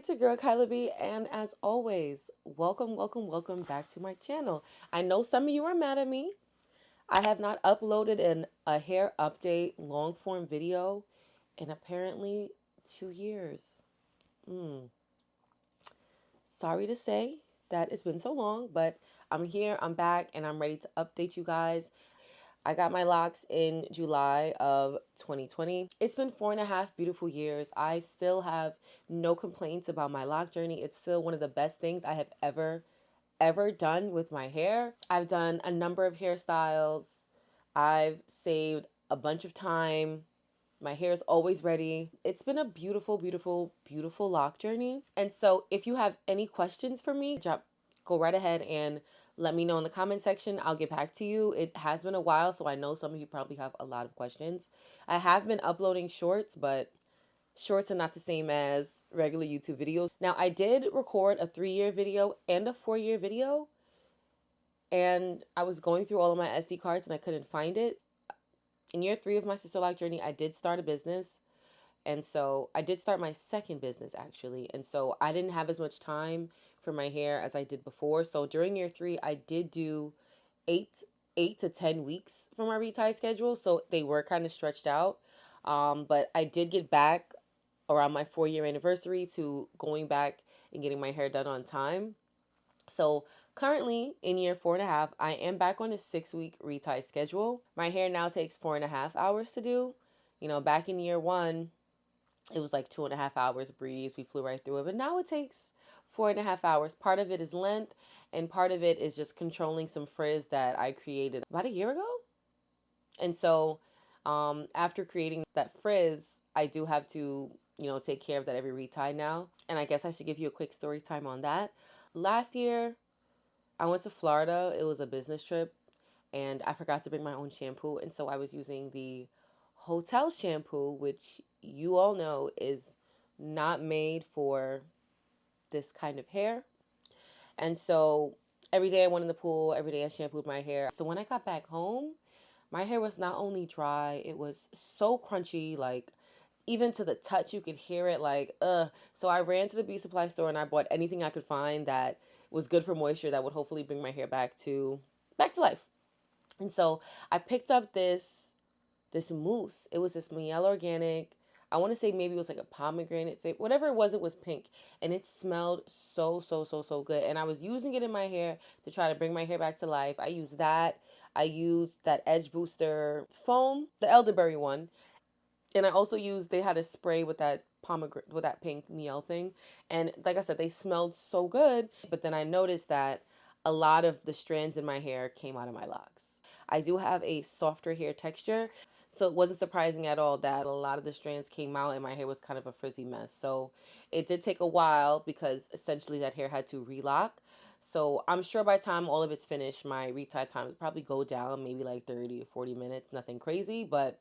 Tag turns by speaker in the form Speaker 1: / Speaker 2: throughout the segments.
Speaker 1: It's your girl Kyla B, and as always, welcome back to my channel. I know some of you are mad at me. I have not uploaded a hair update long form video in apparently 2 years. Mm. Sorry to say that it's been so long, but I'm here, I'm back, and I'm ready to update you guys. I got my locks in July of 2020. It's been 4.5 beautiful years. I still have no complaints about my lock journey. It's still one of the best things I have ever done with my hair. I've done a number of hairstyles. I've saved a bunch of time. My hair is always ready. It's been a beautiful lock journey. And so if you have any questions for me, go right ahead and let me know in the comment section. I'll get back to you. It has been a while, so I know some of you probably have a lot of questions. I have been uploading shorts, but shorts are not the same as regular YouTube videos. Now, I did record a 3-year video and a 4-year video, and I was going through all of my SD cards and I couldn't find it. In year 3 of my Sisterlock journey, I did start a business. And so I did start my second business actually. And so I didn't have as much time for my hair as I did before. So during year 3, I did do eight to 10 weeks for my retie schedule. So they were kind of stretched out. But I did get back around my 4-year anniversary to going back and getting my hair done on time. So currently in year 4.5, I am back on a 6-week retie schedule. My hair now takes 4.5 hours to do. You know, back in year 1, it was like 2.5 hours breeze. We flew right through it. But now it takes 4.5 hours. Part of it is length, and part of it is just controlling some frizz that I created about a year ago. And so after creating that frizz, I do have to, take care of that every retie now. And I guess I should give you a quick story time on that. Last year, I went to Florida. It was a business trip, and I forgot to bring my own shampoo. And so I was using the hotel shampoo, which you all know is not made for this kind of hair. And so every day I went in the pool, every day I shampooed my hair. So when I got back home, my hair was not only dry, it was so crunchy, like even to the touch, you could hear it like, ugh. So I ran to the beauty supply store and I bought anything I could find that was good for moisture that would hopefully bring my hair back to life. And so I picked up this mousse. It was this Miel Organic. I want to say maybe it was like a pomegranate fit. Whatever it was pink. And it smelled so good. And I was using it in my hair to try to bring my hair back to life. I used that. I used that Edge Booster foam, the elderberry one. And I also used, they had a spray with that pomegranate, with that pink Miel thing. And like I said, they smelled so good. But then I noticed that a lot of the strands in my hair came out of my locks. I do have a softer hair texture, so it wasn't surprising at all that a lot of the strands came out and my hair was kind of a frizzy mess. So it did take a while because essentially that hair had to relock. So I'm sure by the time all of it's finished, my retie time would probably go down maybe like 30 to 40 minutes. Nothing crazy, but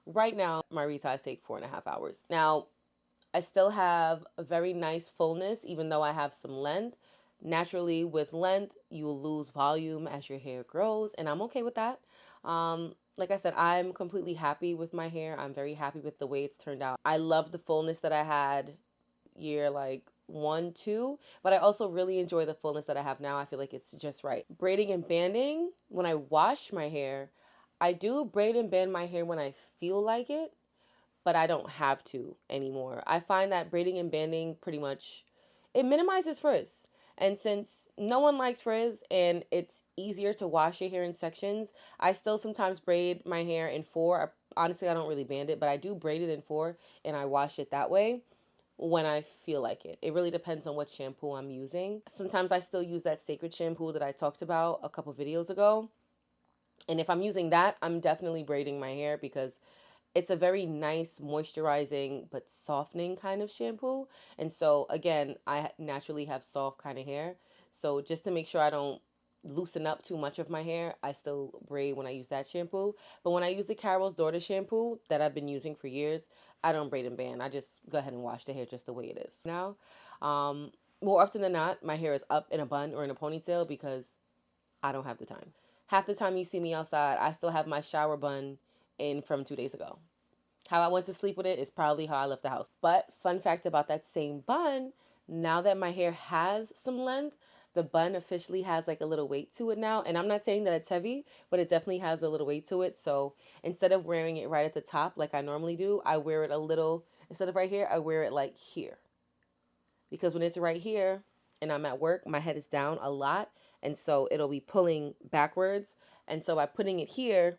Speaker 1: right now my reties take 4.5 hours. Now, I still have a very nice fullness, even though I have some length. Naturally, with length, you will lose volume as your hair grows, and I'm okay with that. Like I said, I'm completely happy with my hair. I'm very happy with the way it's turned out. I love the fullness that I had year like 1, 2, but I also really enjoy the fullness that I have now. I feel like it's just right. Braiding and banding, when I wash my hair, I do braid and band my hair when I feel like it, but I don't have to anymore. I find that braiding and banding pretty much, it minimizes frizz. And since no one likes frizz and it's easier to wash your hair in sections, I still sometimes braid my hair in 4. Honestly, I don't really band it, but I do braid it in 4 and I wash it that way when I feel like it. It really depends on what shampoo I'm using. Sometimes I still use that Sacred shampoo that I talked about a couple videos ago. And if I'm using that, I'm definitely braiding my hair because it's a very nice moisturizing but softening kind of shampoo. And so again, I naturally have soft kind of hair. So just to make sure I don't loosen up too much of my hair, I still braid when I use that shampoo. But when I use the Carol's Daughter shampoo that I've been using for years, I don't braid and band. I just go ahead and wash the hair just the way it is. Now, more often than not, my hair is up in a bun or in a ponytail because I don't have the time. Half the time you see me outside, I still have my shower bun in from 2 days ago. How I went to sleep with it is probably how I left the house. But fun fact about that same bun, Now that my hair has some length, the bun officially has like a little weight to it now. And I'm not saying that it's heavy, but it definitely has a little weight to it. So instead of wearing it right at the top like I normally do, I wear it a little, instead of right here, I wear it like here. Because when it's right here and I'm at work, my head is down a lot. And so it'll be pulling backwards. And so by putting it here,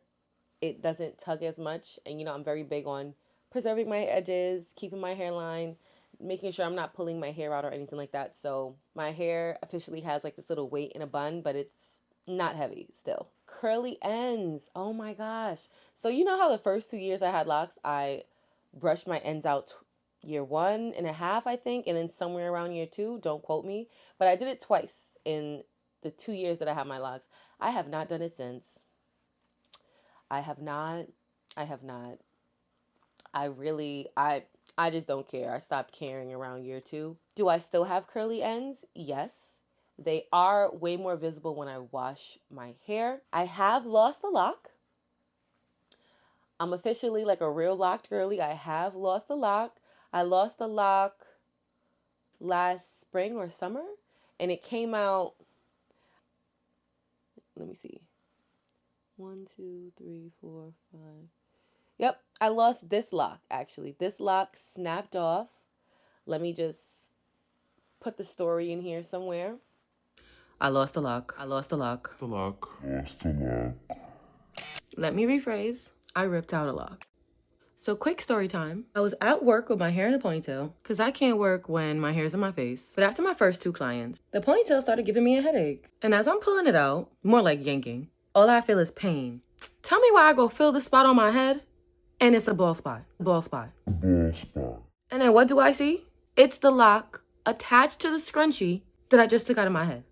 Speaker 1: it doesn't tug as much. And, you know, I'm very big on preserving my edges, keeping my hairline, making sure I'm not pulling my hair out or anything like that. So my hair officially has like this little weight in a bun, but it's not heavy still. Curly ends. Oh my gosh. So you know how the first 2 years I had locks, I brushed my ends out year 1.5, I think, and then somewhere around year 2, don't quote me, but I did it twice in the 2 years that I had my locks. I have not done it since. I have not. I have not. I really, I just don't care. I stopped caring around year 2. Do I still have curly ends? Yes. They are way more visible when I wash my hair. I have lost a lock. I'm officially like a real locked girly. I have lost a lock. I lost a lock last spring or summer, and it came out, let me see. 1, 2, 3, 4, 5. Yep, I lost this lock actually. This lock snapped off. Let me just put the story in here somewhere. I lost a lock. I lost a lock. The lock. Lost a lock. Let me rephrase. I ripped out a lock. So quick story time. I was at work with my hair in a ponytail because I can't work when my hair's in my face. But after my first 2 clients, the ponytail started giving me a headache. And as I'm pulling it out, more like yanking, all I feel is pain. Tell me why I go fill the spot on my head and it's a bald spot. Bald spot. Bald spot. And then what do I see? It's the lock attached to the scrunchie that I just took out of my head.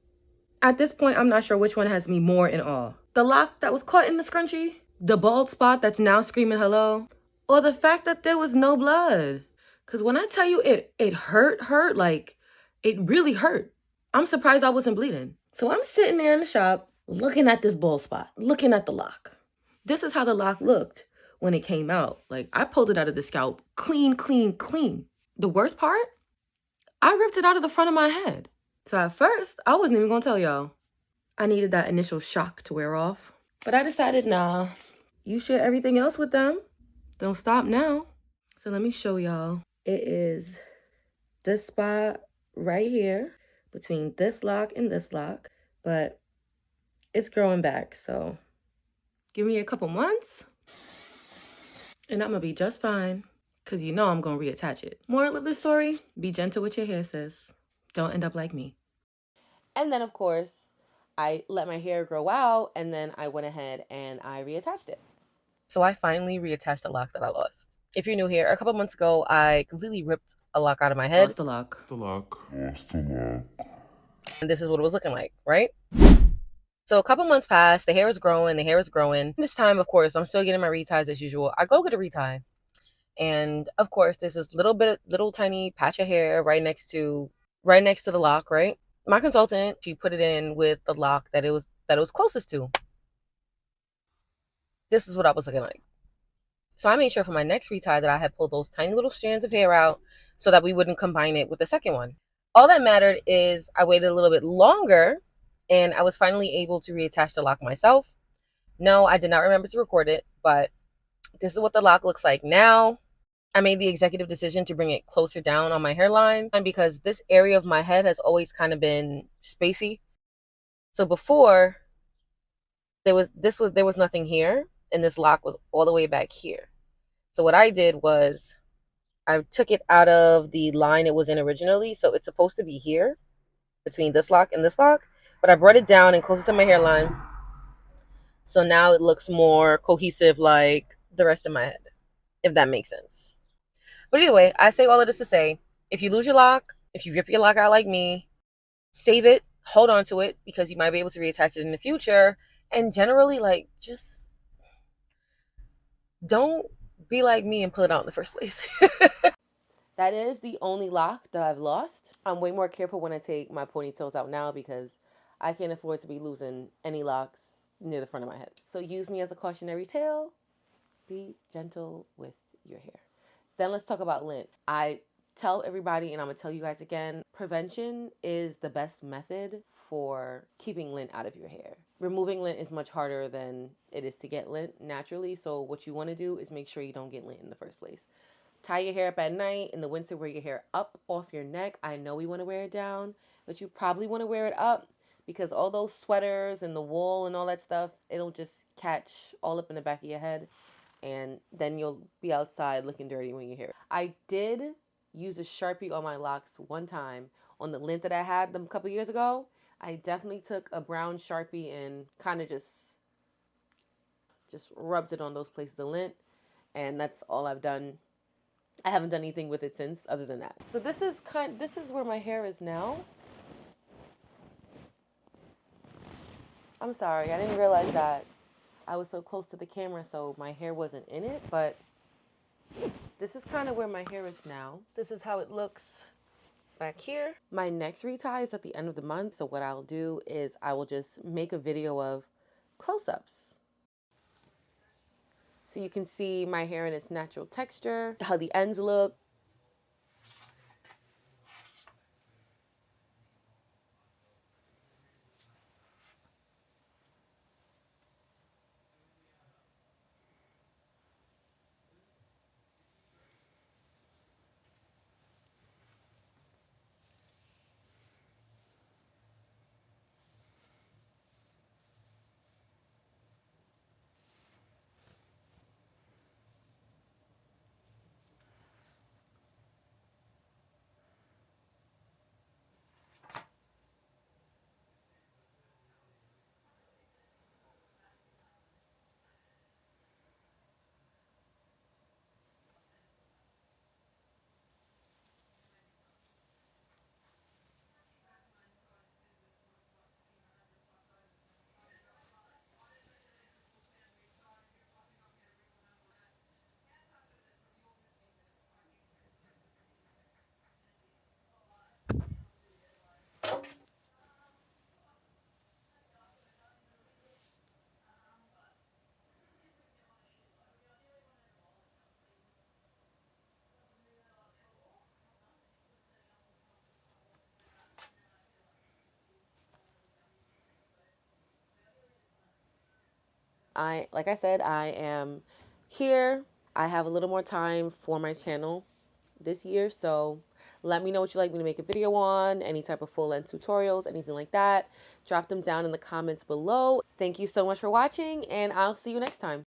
Speaker 1: At this point, I'm not sure which one has me more in awe. The lock that was caught in the scrunchie, the bald spot that's now screaming hello, or the fact that there was no blood. Because when I tell you it hurt, like, it really hurt. I'm surprised I wasn't bleeding. So I'm sitting there in the shop, looking at this bald spot, looking at the lock. This is how the lock looked when it came out. Like, I pulled it out of the scalp, clean, clean, clean. The worst part, I ripped it out of the front of my head. So at first, I wasn't even gonna tell y'all. I needed that initial shock to wear off. But I decided, nah, you share everything else with them. Don't stop now. So let me show y'all. It is this spot right here between this lock and this lock, but it's growing back. So give me a couple months and I'm gonna be just fine because you know I'm gonna reattach it. Moral of the story, be gentle with your hair, sis. Don't end up like me. And then of course, I let my hair grow out and then I went ahead and I reattached it. So I finally reattached the lock that I lost. If you're new here, a couple months ago, I completely ripped a lock out of my head. Lost the lock. Lost the lock. Lost the lock. And this is what it was looking like, right? So a couple months passed, the hair was growing, This time, of course, I'm still getting my reties as usual. I go get a retie. And of course, there's this little tiny patch of hair right next to the lock, right? My consultant, she put it in with the lock that it was closest to. This is what I was looking like. So I made sure for my next retie that I had pulled those tiny little strands of hair out so that we wouldn't combine it with the second one. All that mattered is I waited a little bit longer and I was finally able to reattach the lock myself. No, I did not remember to record it, but this is what the lock looks like now. I made the executive decision to bring it closer down on my hairline because this area of my head has always kind of been spacey. So before there was nothing here and this lock was all the way back here. So what I did was I took it out of the line it was in originally. So it's supposed to be here between this lock and this lock, but I brought it down and closer to my hairline. So now it looks more cohesive like the rest of my head, if that makes sense. But either way, I say all of this to say, if you lose your lock, if you rip your lock out like me, save it, hold on to it because you might be able to reattach it in the future. And generally, like, just don't be like me and pull it out in the first place. That is the only lock that I've lost. I'm way more careful when I take my ponytails out now because I can't afford to be losing any locks near the front of my head. So use me as a cautionary tale. Be gentle with your hair. Then let's talk about lint. I tell everybody, and I'm gonna tell you guys again, prevention is the best method for keeping lint out of your hair. Removing lint is much harder than it is to get lint naturally. So what you want to do is make sure you don't get lint in the first place. Tie your hair up at night. In the winter, wear your hair up off your neck. I know we want to wear it down, but you probably want to wear it up because all those sweaters and the wool and all that stuff, it'll just catch all up in the back of your head, and then you'll be outside looking dirty when you hear it. I did use a Sharpie on my locks one time on the lint that I had them a couple years ago. I definitely took a brown Sharpie and kind of just rubbed it on those places of lint, and that's all I've done. I haven't done anything with it since other than that. So this is where my hair is now. I'm sorry, I didn't realize that I was so close to the camera so my hair wasn't in it, but this is kind of where my hair is now. This is how it looks back here. My next retie is at the end of the month, so what I'll do is I will just make a video of close-ups so you can see my hair in its natural texture, how the ends look. Like I said, I am here. I have a little more time for my channel this year, so let me know what you'd like me to make a video on, any type of full length tutorials, anything like that. Drop them down in the comments below. Thank you so much for watching, and I'll see you next time.